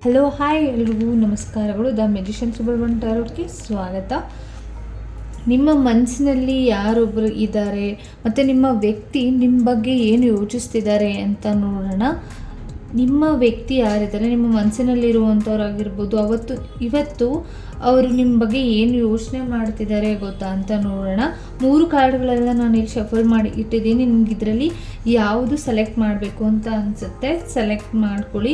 Hello hi ಎಲ್ರಿಗೂ ನಮಸ್ಕಾರಗಳು. The magician Subrahmanya ಟಾರೋಟ್ಗೆ ಸ್ವಾಗತ. ನಿಮ್ಮ ಮನಸ್ಸಿನಲ್ಲಿ ಯಾರೊಬ್ಬರು ಇದ್ದಾರೆ ಮತ್ತು ನಿಮ್ಮ ವ್ಯಕ್ತಿ ನಿಮ್ಮ ಬಗ್ಗೆ ಏನು ಯೋಚಿಸ್ತಿದ್ದಾರೆ ಅಂತ ನೋಡೋಣ. ನಿಮ್ಮ ವ್ಯಕ್ತಿ ಯಾರಿದ್ದಾರೆ, ನಿಮ್ಮ ಮನಸ್ಸಿನಲ್ಲಿರುವಂಥವ್ರಾಗಿರ್ಬೋದು, ಇವತ್ತು ಅವರು ನಿಮ್ಮ ಬಗ್ಗೆ ಏನು ಯೋಚನೆ ಮಾಡ್ತಿದ್ದಾರೆ ಗೊತ್ತಾ ಅಂತ ನೋಡೋಣ. 3 ಕಾರ್ಡ್ಗಳೆಲ್ಲ ನಾನು ಇಲ್ಲಿ ಶಫಲ್ ಮಾಡಿ ಇಟ್ಟಿದ್ದೀನಿ. ನಿಮ್ಗೆ ಇದರಲ್ಲಿ ಯಾವುದು ಸೆಲೆಕ್ಟ್ ಮಾಡಬೇಕು ಅಂತ ಅನಿಸುತ್ತೆ ಸೆಲೆಕ್ಟ್ ಮಾಡ್ಕೊಳ್ಳಿ.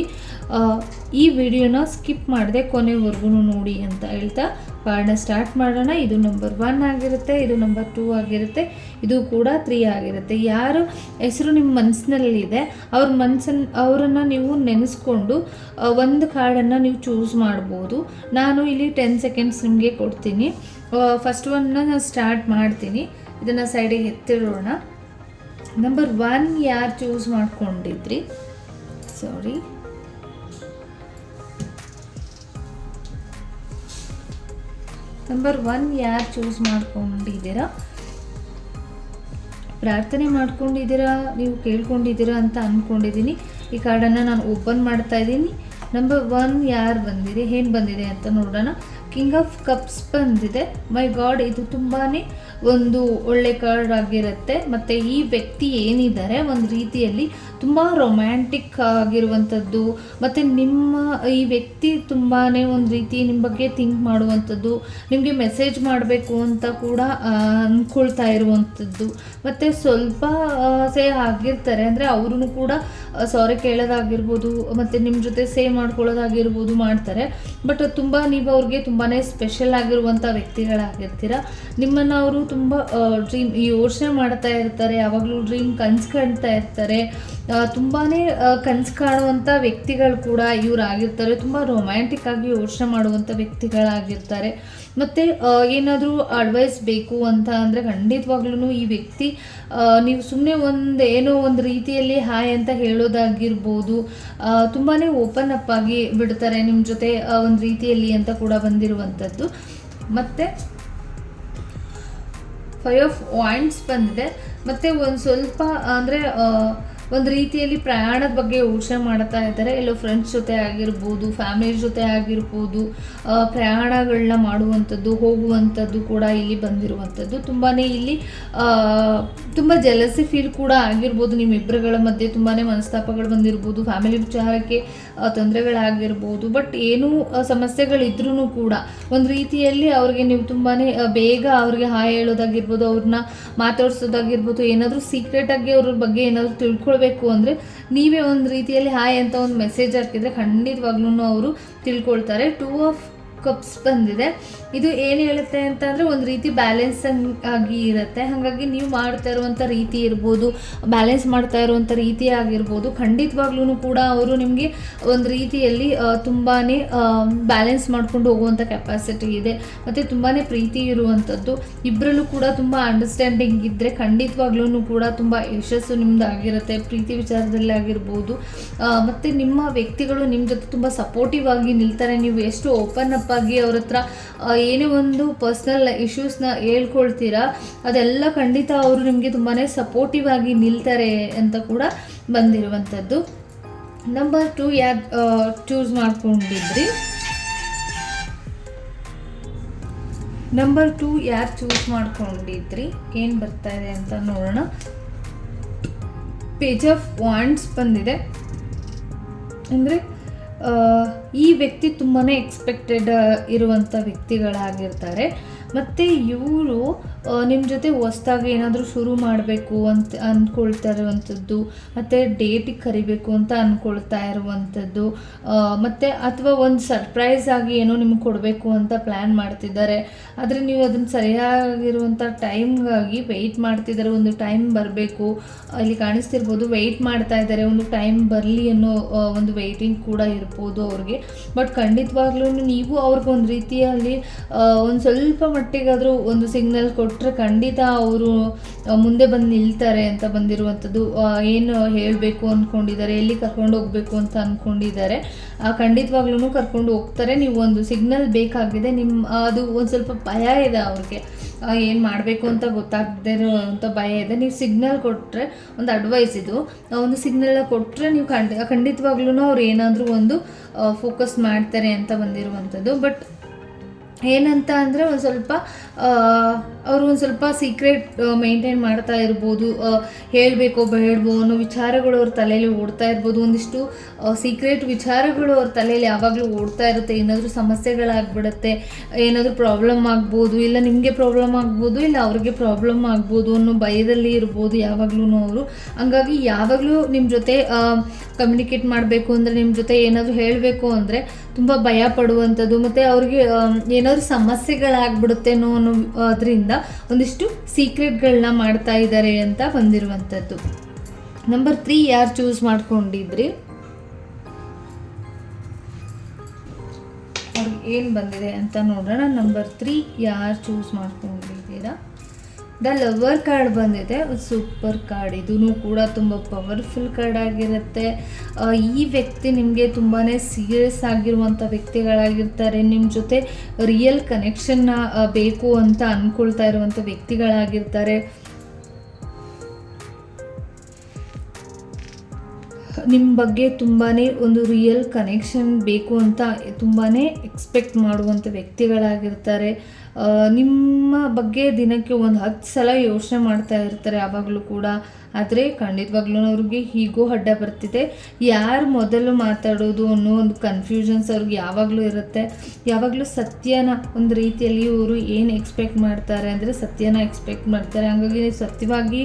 ಈ ವಿಡಿಯೋನ ಸ್ಕಿಪ್ ಮಾಡದೆ ಕೊನೆವರೆಗೂ ನೋಡಿ ಅಂತ ಹೇಳ್ತಾ ಕಾರ್ಡ್ನ ಸ್ಟಾರ್ಟ್ ಮಾಡೋಣ. ಇದು ನಂಬರ್ 1 ಆಗಿರುತ್ತೆ, ಇದು ನಂಬರ್ 2 ಆಗಿರುತ್ತೆ, ಇದು ಕೂಡ 3 ಆಗಿರುತ್ತೆ. ಯಾರು ಹೆಸರು ನಿಮ್ಮ ಮನಸ್ಸಿನಲ್ಲಿದೆ ಅವರನ್ನು ನೀವು ನೆನೆಸ್ಕೊಂಡು ಒಂದು ಕಾರ್ಡನ್ನು ನೀವು ಚೂಸ್ ಮಾಡ್ಬೋದು. ನಾನು ಇಲ್ಲಿ 10 ಸೆಕೆಂಡ್ಸ್ ನಿಮಗೆ ಕೊಡ್ತೀನಿ. ಫಸ್ಟ್ ಒನ್ನ ಸ್ಟಾರ್ಟ್ ಮಾಡ್ತೀನಿ. ಇದನ್ನು ಸೈಡಿಗೆ ಎತ್ತಿಡೋಣ. ನಂಬರ್ 1 ಯಾರು ಚೂಸ್ ಮಾಡ್ಕೊಂಡಿದ್ರಿ? ನಂಬರ್ 1 ಯಾರು ಚೂಸ್ ಮಾಡ್ಕೊಂಡಿದ್ದೀರಾ? ಪ್ರಾರ್ಥನೆ ಮಾಡ್ಕೊಂಡಿದ್ದೀರಾ, ನೀವು ಕೇಳ್ಕೊಂಡಿದ್ದೀರಾ ಅಂತ ಅಂದ್ಕೊಂಡಿದ್ದೀನಿ. ಈ ಕಾರ್ಡನ್ನು ನಾನು ಓಪನ್ ಮಾಡ್ತಾ ಇದ್ದೀನಿ. ನಂಬರ್ 1 ಯಾರು ಬಂದಿದೆ, ಏನು ಬಂದಿದೆ ಅಂತ ನೋಡೋಣ. ಕಿಂಗ್ ಆಫ್ ಕಪ್ಸ್ ಬಂದಿದೆ. ಮೈ ಗಾಡ್, ಇದು ತುಂಬಾ ಒಂದು ಒಳ್ಳೆ ಕಾರ್ಡ್ ಆಗಿರುತ್ತೆ. ಮತ್ತು ಈ ವ್ಯಕ್ತಿ ಏನಿದ್ದಾರೆ ಒಂದು ರೀತಿಯಲ್ಲಿ ತುಂಬ ರೊಮ್ಯಾಂಟಿಕ್ ಆಗಿರುವಂಥದ್ದು, ಮತ್ತು ನಿಮ್ಮ ಈ ವ್ಯಕ್ತಿ ತುಂಬಾ ಒಂದು ರೀತಿ ನಿಮ್ಮ ಬಗ್ಗೆ ಥಿಂಕ್ ಮಾಡುವಂಥದ್ದು, ನಿಮಗೆ ಮೆಸೇಜ್ ಮಾಡಬೇಕು ಅಂತ ಕೂಡ ಅಂದ್ಕೊಳ್ತಾ ಇರುವಂಥದ್ದು, ಮತ್ತು ಸ್ವಲ್ಪ ಆಗಿರ್ತಾರೆ. ಅಂದರೆ ಅವ್ರೂ ಕೂಡ ಸಾರಿ ಕೇಳೋದಾಗಿರ್ಬೋದು, ಮತ್ತು ನಿಮ್ಮ ಜೊತೆ ಸೇವ್ ಮಾಡ್ಕೊಳ್ಳೋದಾಗಿರ್ಬೋದು ಮಾಡ್ತಾರೆ. ಬಟ್ ತುಂಬ ನೀವು ಅವ್ರಿಗೆ ತುಂಬಾ ಸ್ಪೆಷಲ್ ಆಗಿರುವಂಥ ವ್ಯಕ್ತಿಗಳಾಗಿರ್ತೀರ. ನಿಮ್ಮನ್ನು ಅವರು ತುಂಬ ಡ್ರೀಮ್ ಯೋಚನೆ ಮಾಡ್ತಾ ಇರ್ತಾರೆ, ಯಾವಾಗಲೂ ಡ್ರೀಮ್ ಕನಸು ಕಾಣ್ತಾ ಇರ್ತಾರೆ. ತುಂಬಾ ಕನಸು ಕಾಣುವಂಥ ವ್ಯಕ್ತಿಗಳು ಕೂಡ ಇವರಾಗಿರ್ತಾರೆ. ತುಂಬ ರೊಮ್ಯಾಂಟಿಕ್ ಆಗಿ ಯೋಚನೆ ಮಾಡುವಂಥ ವ್ಯಕ್ತಿಗಳಾಗಿರ್ತಾರೆ. ಮತ್ತು ಏನಾದರೂ ಅಡ್ವೈಸ್ ಬೇಕು ಅಂತ ಅಂದರೆ ಖಂಡಿತವಾಗ್ಲೂ ಈ ವ್ಯಕ್ತಿ ನೀವು ಸುಮ್ಮನೆ ಏನೋ ಒಂದು ರೀತಿಯಲ್ಲಿ ಹಾಯ್ ಅಂತ ಹೇಳೋದಾಗಿರ್ಬೋದು, ತುಂಬಾ ಓಪನ್ ಅಪ್ ಆಗಿ ಬಿಡ್ತಾರೆ ನಿಮ್ಮ ಜೊತೆ ಒಂದು ರೀತಿಯಲ್ಲಿ ಅಂತ ಕೂಡ ಬಂದಿರುವಂಥದ್ದು. ಮತ್ತು 5 ಆಫ್ ವಾಂಡ್ಸ್ ಬಂದಿದೆ. ಮತ್ತು ಒಂದು ಸ್ವಲ್ಪ ಅಂದರೆ ಒಂದು ರೀತಿಯಲ್ಲಿ ಪ್ರಯಾಣದ ಬಗ್ಗೆ ಯೋಚನೆ ಮಾಡ್ತಾ ಇದ್ದಾರೆ. ಎಲ್ಲೋ ಫ್ರೆಂಡ್ಸ್ ಜೊತೆ ಆಗಿರ್ಬೋದು, ಫ್ಯಾಮಿಲಿ ಜೊತೆ ಆಗಿರ್ಬೋದು, ಪ್ರಯಾಣಗಳನ್ನ ಮಾಡುವಂಥದ್ದು, ಹೋಗುವಂಥದ್ದು ಕೂಡ ಇಲ್ಲಿ ಬಂದಿರುವಂಥದ್ದು. ತುಂಬಾ ಇಲ್ಲಿ ತುಂಬ ಜಲಸಿ ಫೀಲ್ ಕೂಡ ಆಗಿರ್ಬೋದು. ನಿಮ್ಮಿಬ್ಬರುಗಳ ಮಧ್ಯೆ ತುಂಬಾ ಮನಸ್ತಾಪಗಳು ಬಂದಿರ್ಬೋದು, ಫ್ಯಾಮಿಲಿ ವಿಚಾರಕ್ಕೆ ತೊಂದರೆಗಳಾಗಿರ್ಬೋದು. ಬಟ್ ಏನೂ ಸಮಸ್ಯೆಗಳಿದ್ರೂ ಕೂಡ ಒಂದು ರೀತಿಯಲ್ಲಿ ಅವ್ರಿಗೆ ನೀವು ತುಂಬಾ ಬೇಗ ಅವ್ರಿಗೆ ಹಾಯ್ ಹೇಳೋದಾಗಿರ್ಬೋದು, ಅವ್ರನ್ನ ಮಾತಾಡ್ಸೋದಾಗಿರ್ಬೋದು, ಏನಾದರೂ ಸೀಕ್ರೆಟಾಗಿ ಅವ್ರ ಬಗ್ಗೆ ಏನಾದರೂ ತಿಳ್ಕೊಳ್ಬೇಕು ಅಂದರೆ ನೀವೇ ಒಂದು ರೀತಿಯಲ್ಲಿ ಹಾಯ್ ಅಂತ ಒಂದು ಮೆಸೇಜ್ ಹಾಕಿದರೆ ಖಂಡಿತವಾಗ್ಲೂ ಅವರು ತಿಳ್ಕೊಳ್ತಾರೆ. 2 ಆಫ್ ಕಪ್ಸ್ ಬಂದಿದೆ. ಇದು ಏನು ಹೇಳುತ್ತೆ ಅಂತ ಅಂದರೆ ಒಂದು ರೀತಿ ಬ್ಯಾಲೆನ್ಸ್ ಆಗಿ ಇರುತ್ತೆ. ಹಾಗಾಗಿ ನೀವು ಮಾಡ್ತಾ ಇರುವಂಥ ರೀತಿ ಇರ್ಬೋದು, ಬ್ಯಾಲೆನ್ಸ್ ಮಾಡ್ತಾ ಇರುವಂಥ ರೀತಿ ಆಗಿರ್ಬೋದು, ಖಂಡಿತವಾಗ್ಲೂ ಕೂಡ ಅವರು ನಿಮಗೆ ಒಂದು ರೀತಿಯಲ್ಲಿ ತುಂಬಾ ಬ್ಯಾಲೆನ್ಸ್ ಮಾಡ್ಕೊಂಡು ಹೋಗುವಂಥ ಕೆಪಾಸಿಟಿ ಇದೆ. ಮತ್ತು ತುಂಬಾ ಪ್ರೀತಿ ಇರುವಂಥದ್ದು, ಇಬ್ಬರಲ್ಲೂ ಕೂಡ ತುಂಬ ಅಂಡರ್ಸ್ಟ್ಯಾಂಡಿಂಗ್ ಇದ್ದರೆ ಖಂಡಿತವಾಗ್ಲೂ ಕೂಡ ತುಂಬ ಯಶಸ್ಸು ನಿಮ್ಮದು ಆಗಿರುತ್ತೆ ಪ್ರೀತಿ ವಿಚಾರದಲ್ಲಿ ಆಗಿರ್ಬೋದು. ಮತ್ತು ನಿಮ್ಮ ವ್ಯಕ್ತಿಗಳು ನಿಮ್ಮ ಜೊತೆ ತುಂಬ ಸಪೋರ್ಟಿವ್ ಆಗಿ ನಿಲ್ತಾರೆ. ನೀವು ಎಷ್ಟು ಓಪನ್ ಅಪ್ ಆಗಿ ಅವ್ರ ಹತ್ರ ಏನೇ ಒಂದು ಪರ್ಸ್ನಲ್ ಇಶ್ಯೂಸ್ನ ಹೇಳ್ಕೊಳ್ತೀರಾ ಅದೆಲ್ಲ ಖಂಡಿತ ಅವರು ನಿಮಗೆ ತುಂಬಾ ಸಪೋರ್ಟಿವ್ ಆಗಿ ನಿಲ್ತಾರೆ ಅಂತ ಕೂಡ ಬಂದಿರುವಂಥದ್ದು. ನಂಬರ್ 2 ಯಾರು ಚೂಸ್ ಮಾಡ್ಕೊಂಡಿದ್ರಿ? ನಂಬರ್ 2 ಯಾರು ಚೂಸ್ ಮಾಡ್ಕೊಂಡಿದ್ರಿ? ಏನು ಬರ್ತಾ ಇದೆ ಅಂತ ನೋಡೋಣ. ಪೇಜ್ ಆಫ್ ವಾಂಡ್ಸ್ ಬಂದಿದೆ. ಅಂದರೆ ಈ ವ್ಯಕ್ತಿ ತುಂಬಾ ಎಕ್ಸ್ಪೆಕ್ಟೆಡ್ ಇರುವಂಥ ವ್ಯಕ್ತಿಗಳಾಗಿರ್ತಾರೆ. ಮತ್ತು ಇವರು ನಿಮ್ಮ ಜೊತೆ ಹೊಸ್ದಾಗಿ ಏನಾದರೂ ಶುರು ಮಾಡಬೇಕು ಅಂತ ಅಂದ್ಕೊಳ್ತಾ ಇರುವಂಥದ್ದು, ಮತ್ತು ಡೇಟಿಗೆ ಕರಿಬೇಕು ಅಂತ ಅಂದ್ಕೊಳ್ತಾ ಇರುವಂಥದ್ದು, ಮತ್ತು ಅಥವಾ ಒಂದು ಸರ್ಪ್ರೈಸ್ ಆಗಿ ಏನೋ ನಿಮ್ಗೆ ಕೊಡಬೇಕು ಅಂತ ಪ್ಲ್ಯಾನ್ ಮಾಡ್ತಿದ್ದಾರೆ. ಆದರೆ ನೀವು ಅದನ್ನು ಸರಿಯಾಗಿರುವಂಥ ಟೈಮ್ಗಾಗಿ ವೆಯ್ಟ್ ಮಾಡ್ತಿದ್ದಾರೆ. ಒಂದು ಟೈಮ್ ಬರಬೇಕು, ಇಲ್ಲಿ ಕಾಣಿಸ್ತಿರ್ಬೋದು, ವೆಯ್ಟ್ ಮಾಡ್ತಾ ಇದ್ದಾರೆ, ಒಂದು ಟೈಮ್ ಬರಲಿ ಅನ್ನೋ ಒಂದು ವೆಯ್ಟಿಂಗ್ ಕೂಡ ಇರ್ಬೋದು ಅವ್ರಿಗೆ. ಬಟ್ ಖಂಡಿತವಾಗ್ಲೂ ನೀವು ಅವ್ರಿಗೆ ಒಂದು ರೀತಿಯಲ್ಲಿ ಒಂದು ಸ್ವಲ್ಪ ಮಟ್ಟಿಗಾದರೂ ಒಂದು ಸಿಗ್ನಲ್ ಕೊಟ್ಟರೆ ಖಂಡಿತ ಅವರು ಮುಂದೆ ಬಂದು ನಿಲ್ತಾರೆ ಅಂತ ಬಂದಿರುವಂಥದ್ದು. ಏನು ಹೇಳಬೇಕು ಅಂದ್ಕೊಂಡಿದ್ದಾರೆ, ಎಲ್ಲಿ ಕರ್ಕೊಂಡು ಹೋಗಬೇಕು ಅಂತ ಅಂದ್ಕೊಂಡಿದ್ದಾರೆ, ಖಂಡಿತವಾಗ್ಲೂ ಕರ್ಕೊಂಡು ಹೋಗ್ತಾರೆ. ನೀವು ಒಂದು ಸಿಗ್ನಲ್ ಬೇಕಾಗಿದೆ. ಅದು ಒಂದು ಸ್ವಲ್ಪ ಭಯ ಇದೆ ಅವ್ರಿಗೆ, ಏನು ಮಾಡಬೇಕು ಅಂತ ಗೊತ್ತಾಗದೇ ಇರೋವಂಥ ಭಯ ಇದೆ. ನೀವು ಸಿಗ್ನಲ್ ಕೊಟ್ಟರೆ, ಒಂದು ಅಡ್ವೈಸ್ ಇದು, ಒಂದು ಸಿಗ್ನಲ್ ಕೊಟ್ಟರೆ ನೀವು ಖಂಡಿತವಾಗ್ಲೂ ಅವ್ರು ಏನಾದರೂ ಒಂದು ಫೋಕಸ್ ಮಾಡ್ತಾರೆ ಅಂತ ಬಂದಿರುವಂಥದ್ದು. ಬಟ್ ಏನಂತ ಅಂದರೆ ಅವರು ಒಂದು ಸ್ವಲ್ಪ ಸೀಕ್ರೆಟ್ ಮೇಂಟೈನ್ ಮಾಡ್ತಾ ಇರ್ಬೋದು, ಹೇಳಬೇಕೋ ಬೇಡವೋ ಅನ್ನೋ ವಿಚಾರಗಳು ಅವ್ರ ತಲೆಯಲ್ಲಿ ಓಡ್ತಾ ಇರ್ಬೋದು. ಒಂದಿಷ್ಟು ಸೀಕ್ರೆಟ್ ವಿಚಾರಗಳು ಅವ್ರ ತಲೆಯಲ್ಲಿ ಯಾವಾಗಲೂ ಓಡ್ತಾ ಇರುತ್ತೆ. ಏನಾದರೂ ಸಮಸ್ಯೆಗಳಾಗ್ಬಿಡುತ್ತೆ, ಏನಾದರೂ ಪ್ರಾಬ್ಲಮ್ ಆಗ್ಬೋದು, ಇಲ್ಲ ನಿಮಗೆ ಪ್ರಾಬ್ಲಮ್ ಆಗ್ಬೋದು, ಇಲ್ಲ ಅವ್ರಿಗೆ ಪ್ರಾಬ್ಲಮ್ ಆಗ್ಬೋದು ಅನ್ನೋ ಭಯದಲ್ಲಿ ಇರ್ಬೋದು ಯಾವಾಗಲೂ ಅವರು. ಹಂಗಾಗಿ ಯಾವಾಗಲೂ ನಿಮ್ಮ ಜೊತೆ ಕಮ್ಯುನಿಕೇಟ್ ಮಾಡಬೇಕು ಅಂದರೆ, ನಿಮ್ಮ ಜೊತೆ ಏನಾದರೂ ಹೇಳಬೇಕು ಅಂದರೆ ತುಂಬ ಭಯ ಪಡುವಂಥದ್ದು, ಮತ್ತು ಅವ್ರಿಗೆ ಏನಾದರೂ ಸಮಸ್ಯೆಗಳಾಗ್ಬಿಡುತ್ತೆ ಅನ್ನೋ ಅದರಿಂದ ಒಂದಿಷ್ಟು ಸೀಕ್ರೆಟ್ಗಳನ್ನ ಮಾಡ್ತಾ ಇದ್ದಾರೆ ಅಂತ ಬಂದಿರುವಂಥದ್ದು. ನಂಬರ್ 3 ಯಾರು ಚೂಸ್ ಮಾಡ್ಕೊಂಡಿದ್ರಿ, ಅವ್ರಿಗೆ ಏನು ಬಂದಿದೆ ಅಂತ ನೋಡೋಣ. ನಂಬರ್ 3 ಯಾರು ಚೂಸ್ ಮಾಡ್ಕೊಂಡಿದ್ದೀರಾ? ದ ಲವರ್ ಕಾರ್ಡ್ ಬಂದಿದೆ. Super card. ಇದೂ ಕೂಡ ತುಂಬ ಪವರ್ಫುಲ್ ಕಾರ್ಡ್ ಆಗಿರುತ್ತೆ. ಈ ವ್ಯಕ್ತಿ ನಿಮಗೆ ತುಂಬಾ ಸೀರಿಯಸ್ ಆಗಿರುವಂಥ ವ್ಯಕ್ತಿಗಳಾಗಿರ್ತಾರೆ. ನಿಮ್ಮ ಜೊತೆ ರಿಯಲ್ ಕನೆಕ್ಷನ್ನ ಬೇಕು ಅಂತ ಅಂದ್ಕೊಳ್ತಾ ಇರುವಂಥ ವ್ಯಕ್ತಿಗಳಾಗಿರ್ತಾರೆ. ನಿಮ್ಮ ಬಗ್ಗೆ ತುಂಬಾ ಒಂದು ರಿಯಲ್ ಕನೆಕ್ಷನ್ ಬೇಕು ಅಂತ ತುಂಬಾ ಎಕ್ಸ್ಪೆಕ್ಟ್ ಮಾಡುವಂಥ ವ್ಯಕ್ತಿಗಳಾಗಿರ್ತಾರೆ. ನಿಮ್ಮ ಬಗ್ಗೆ ದಿನಕ್ಕೆ ಒಂದು 10 ಸಲ ಯೋಚನೆ ಮಾಡ್ತಾ ಇರ್ತಾರೆ ಯಾವಾಗಲೂ ಕೂಡ. ಆದರೆ ಖಂಡಿತವಾಗ್ಲೂ ಅವ್ರಿಗೆ ಹೀಗೂ ಅಡ್ಡ ಬರ್ತಿದೆ. ಯಾರು ಮೊದಲು ಮಾತಾಡೋದು ಅನ್ನೋ ಒಂದು ಕನ್ಫ್ಯೂಷನ್ಸ್ ಅವ್ರಿಗೆ ಯಾವಾಗಲೂ ಇರುತ್ತೆ. ಯಾವಾಗಲೂ ಸತ್ಯನ ಒಂದು ರೀತಿಯಲ್ಲಿ ಇವರು ಏನು ಎಕ್ಸ್ಪೆಕ್ಟ್ ಮಾಡ್ತಾರೆ ಅಂದರೆ ಸತ್ಯನ ಎಕ್ಸ್ಪೆಕ್ಟ್ ಮಾಡ್ತಾರೆ. ಹಾಗಾಗಿ ನೀವು ಸತ್ಯವಾಗಿ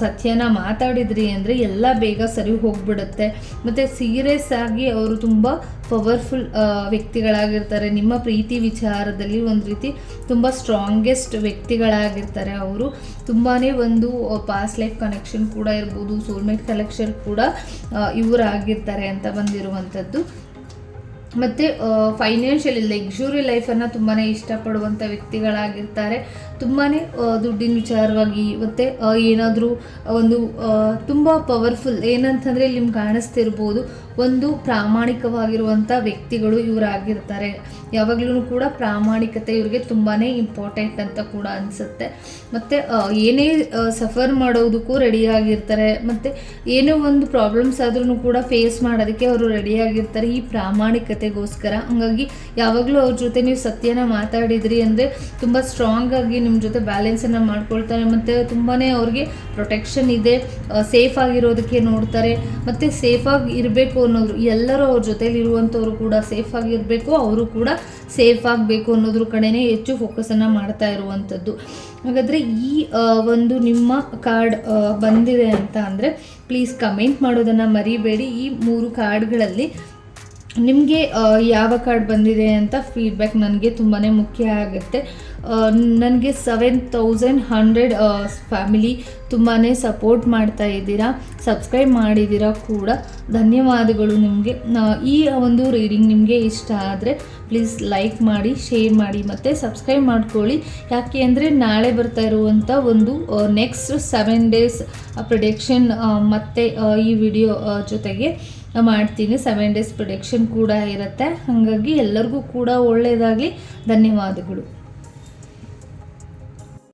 ಸತ್ಯನ ಮಾತಾಡಿದ್ರಿ ಅಂದರೆ ಎಲ್ಲ ಬೇಗ ಸರಿ ಹೋಗ್ಬಿಡುತ್ತೆ. ಮತ್ತು ಸೀರಿಯಸ್ ಆಗಿ ಅವರು ತುಂಬ ಪವರ್ಫುಲ್ ವ್ಯಕ್ತಿಗಳಾಗಿರ್ತಾರೆ. ನಿಮ್ಮ ಪ್ರೀತಿ ವಿಚಾರದಲ್ಲಿ ಒಂದು ರೀತಿ ತುಂಬ ಸ್ಟ್ರಾಂಗೆಸ್ಟ್ ವ್ಯಕ್ತಿಗಳಾಗಿರ್ತಾರೆ. ಅವರು ತುಂಬಾ ಒಂದು ಪಾಸ್ಟ್ ಲೈಫ್ ಕನೆಕ್ಷನ್ ಕೂಡ ಇರ್ಬೋದು, ಸೋಲ್ಮೇಟ್ ಕಲೆಕ್ಷನ್ ಕೂಡ ಇವರಾಗಿರ್ತಾರೆ ಅಂತ ಬಂದಿರುವಂಥದ್ದು. ಮತ್ತು ಫೈನಾನ್ಷಿಯಲಿ ಲಕ್ಸುರಿ ಲೈಫನ್ನು ತುಂಬಾ ಇಷ್ಟಪಡುವಂಥ ವ್ಯಕ್ತಿಗಳಾಗಿರ್ತಾರೆ. ತುಂಬಾ ದುಡ್ಡಿನ ವಿಚಾರವಾಗಿ ಮತ್ತು ಏನಾದರೂ ಒಂದು ತುಂಬ ಪವರ್ಫುಲ್ ಏನಂತಂದರೆ ಇಲ್ಲಿ ನಿಮ್ಗೆ ಕಾಣಿಸ್ತಿರ್ಬೋದು, ಒಂದು ಪ್ರಾಮಾಣಿಕವಾಗಿರುವಂಥ ವ್ಯಕ್ತಿಗಳು ಇವರಾಗಿರ್ತಾರೆ. ಯಾವಾಗಲೂ ಕೂಡ ಪ್ರಾಮಾಣಿಕತೆ ಇವ್ರಿಗೆ ತುಂಬಾ ಇಂಪಾರ್ಟೆಂಟ್ ಅಂತ ಕೂಡ ಅನಿಸುತ್ತೆ. ಮತ್ತು ಏನೇ ಸಫರ್ ಮಾಡೋದಕ್ಕೂ ರೆಡಿಯಾಗಿರ್ತಾರೆ. ಮತ್ತು ಏನೋ ಒಂದು ಪ್ರಾಬ್ಲಮ್ಸ್ ಆದ್ರೂ ಕೂಡ ಫೇಸ್ ಮಾಡೋದಕ್ಕೆ ಅವರು ರೆಡಿಯಾಗಿರ್ತಾರೆ ಈ ಪ್ರಾಮಾಣಿಕತೆಗೋಸ್ಕರ. ಹಾಗಾಗಿ ಯಾವಾಗಲೂ ಅವ್ರ ಜೊತೆ ನೀವು ಸತ್ಯನ ಮಾತಾಡಿದ್ರಿ ಅಂದರೆ ತುಂಬ ಸ್ಟ್ರಾಂಗ್ ಆಗಿ ನಿಮ್ಮ ಜೊತೆ ಬ್ಯಾಲೆನ್ಸನ್ನು ಮಾಡ್ಕೊಳ್ತಾರೆ. ಮತ್ತು ತುಂಬಾ ಅವ್ರಿಗೆ ಪ್ರೊಟೆಕ್ಷನ್ ಇದೆ, ಸೇಫ್ ಆಗಿರೋದಕ್ಕೆ ನೋಡ್ತಾರೆ. ಮತ್ತು ಸೇಫಾಗಿ ಇರಬೇಕು ಅನ್ನೋದು, ಎಲ್ಲರೂ ಅವ್ರ ಜೊತೇಲಿ ಇರುವಂಥವ್ರು ಕೂಡ ಸೇಫ್ ಆಗಿರಬೇಕು, ಅವರು ಕೂಡ ಸೇಫ್ ಆಗಬೇಕು ಅನ್ನೋದ್ರ ಕಡೆನೇ ಹೆಚ್ಚು ಫೋಕಸನ್ನು ಮಾಡ್ತಾ ಇರುವಂಥದ್ದು. ಹಾಗಾದರೆ ಈ ಒಂದು ನಿಮ್ಮ ಕಾರ್ಡ್ ಬಂದಿದೆ ಅಂತ ಅಂದರೆ ಪ್ಲೀಸ್ ಕಮೆಂಟ್ ಮಾಡೋದನ್ನು ಮರಿಬೇಡಿ. ಈ 3 ಕಾರ್ಡ್ಗಳಲ್ಲಿ ನಿಮಗೆ ಯಾವ ಕಾರ್ಡ್ ಬಂದಿದೆ ಅಂತ ಫೀಡ್ಬ್ಯಾಕ್ ನನಗೆ ತುಂಬಾ ಮುಖ್ಯ ಆಗುತ್ತೆ. ನನಗೆ 7100 ಫ್ಯಾಮಿಲಿ ತುಂಬಾ ಸಪೋರ್ಟ್ ಮಾಡ್ತಾ ಇದ್ದೀರಾ, ಸಬ್ಸ್ಕ್ರೈಬ್ ಮಾಡಿದ್ದೀರಾ ಕೂಡ, ಧನ್ಯವಾದಗಳು ನಿಮಗೆ. ಈ ಒಂದು ರೀಡಿಂಗ್ ನಿಮಗೆ ಇಷ್ಟ ಆದರೆ ಪ್ಲೀಸ್ ಲೈಕ್ ಮಾಡಿ, ಶೇರ್ ಮಾಡಿ ಮತ್ತು ಸಬ್ಸ್ಕ್ರೈಬ್ ಮಾಡ್ಕೊಳ್ಳಿ. ಯಾಕೆ ಅಂದರೆ ನಾಳೆ ಬರ್ತಾ ಇರುವಂಥ ಒಂದು ನೆಕ್ಸ್ಟ್ 7 ಡೇಸ್ ಪ್ರಿಡಿಕ್ಷನ್ ಮತ್ತು ಈ ವಿಡಿಯೋ ಜೊತೆಗೆ ಮಾಡ್ತೀನಿ. 7 ಡೇಸ್ ಪ್ರಿಡಿಕ್ಷನ್ ಕೂಡ ಇರುತ್ತೆ. ಹಾಗಾಗಿ ಎಲ್ಲರಿಗೂ ಕೂಡ ಒಳ್ಳೆಯದಾಗಲಿ. ಧನ್ಯವಾದಗಳು.